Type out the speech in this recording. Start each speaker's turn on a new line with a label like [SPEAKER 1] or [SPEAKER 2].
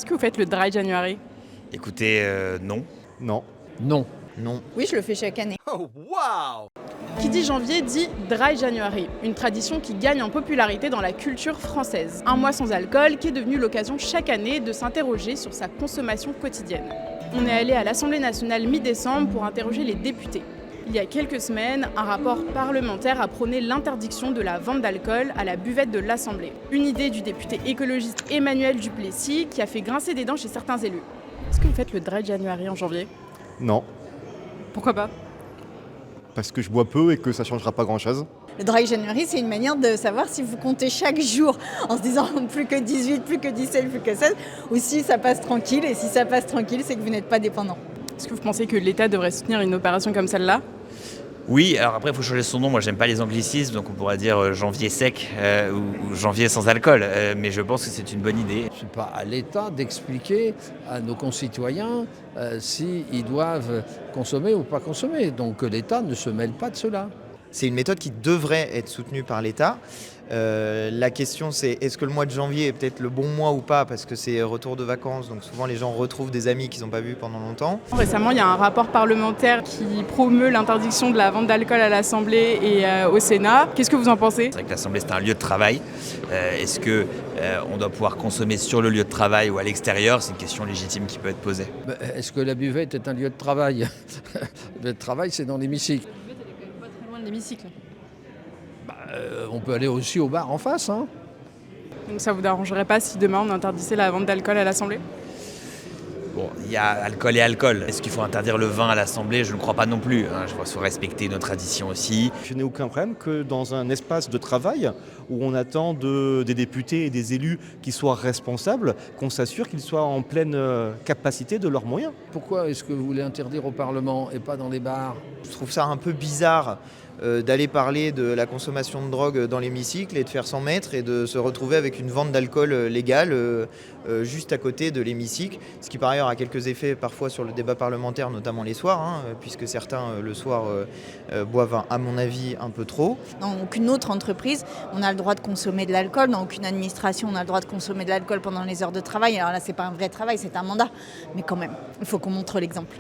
[SPEAKER 1] Est-ce que vous faites le Dry January?
[SPEAKER 2] Écoutez, non.
[SPEAKER 3] Non.
[SPEAKER 4] Non.
[SPEAKER 3] Non.
[SPEAKER 5] Oui, je le fais chaque année.
[SPEAKER 1] Qui dit janvier dit Dry January, une tradition qui gagne en popularité dans la culture française. Un mois sans alcool qui est devenu l'occasion chaque année de s'interroger sur sa consommation quotidienne. On est allé à l'Assemblée nationale mi-décembre pour interroger les députés. Il y a quelques semaines, un rapport parlementaire a prôné l'interdiction de la vente d'alcool à la buvette de l'Assemblée. Une idée du député écologiste Emmanuel Duplessis qui a fait grincer des dents chez certains élus. Est-ce que vous faites le Dry January en janvier?
[SPEAKER 3] Non.
[SPEAKER 1] Pourquoi pas?
[SPEAKER 3] Parce que je bois peu et que ça changera pas grand-chose.
[SPEAKER 5] Le Dry January, c'est une manière de savoir si vous comptez chaque jour en se disant plus que 18, plus que 17, plus que 16, ou si ça passe tranquille. Et si ça passe tranquille, c'est que vous n'êtes pas dépendant.
[SPEAKER 1] Est-ce que vous pensez que l'État devrait soutenir une opération comme celle-là?
[SPEAKER 2] Oui, alors après, il faut changer son nom. Moi, j'aime pas les anglicismes, donc on pourrait dire janvier sec ou janvier sans alcool. Mais je pense que c'est une bonne idée.
[SPEAKER 4] Ce n'est pas à l'État d'expliquer à nos concitoyens s'ils doivent consommer ou pas consommer. Donc l'État ne se mêle pas de cela.
[SPEAKER 6] C'est une méthode qui devrait être soutenue par l'État. La question c'est est-ce que le mois de janvier est peut-être le bon mois ou pas parce que c'est retour de vacances, donc souvent les gens retrouvent des amis qu'ils n'ont pas vus pendant longtemps.
[SPEAKER 1] Récemment, il y a un rapport parlementaire qui promeut l'interdiction de la vente d'alcool à l'Assemblée et au Sénat. Qu'est-ce que vous en pensez?
[SPEAKER 2] C'est vrai que l'Assemblée, c'est un lieu de travail. Est-ce que on doit pouvoir consommer sur le lieu de travail ou à l'extérieur? C'est une question légitime qui peut être posée.
[SPEAKER 4] Est-ce que la buvette est un lieu de travail? Le lieu de travail, c'est dans l'hémicycle.
[SPEAKER 1] La buvette, elle est quand même pas très loin de l'hémicycle.
[SPEAKER 4] On peut aller aussi au bar en face.
[SPEAKER 1] Donc ça vous dérangerait pas si demain on interdisait la vente d'alcool à l'Assemblée?
[SPEAKER 2] Bon, il y a alcool et alcool. Est-ce qu'il faut interdire le vin à l'Assemblée? Je ne crois pas non plus. Je pense qu'il faut respecter nos traditions aussi.
[SPEAKER 3] Je n'ai aucun problème que dans un espace de travail où on attend des députés et des élus qui soient responsables, qu'on s'assure qu'ils soient en pleine capacité de leurs moyens.
[SPEAKER 4] Pourquoi est-ce que vous voulez interdire au Parlement et pas dans les bars?
[SPEAKER 6] Je trouve ça un peu bizarre d'aller parler de la consommation de drogue dans l'hémicycle et de faire 100 mètres et de se retrouver avec une vente d'alcool légale juste à côté de l'hémicycle, ce qui par ailleurs a quelques effets parfois sur le débat parlementaire, notamment les soirs, puisque certains le soir boivent à mon avis un peu trop.
[SPEAKER 5] Dans aucune autre entreprise, on a le droit de consommer de l'alcool. Dans aucune administration, on a le droit de consommer de l'alcool pendant les heures de travail. Alors là, c'est pas un vrai travail, c'est un mandat. Mais quand même, il faut qu'on montre l'exemple.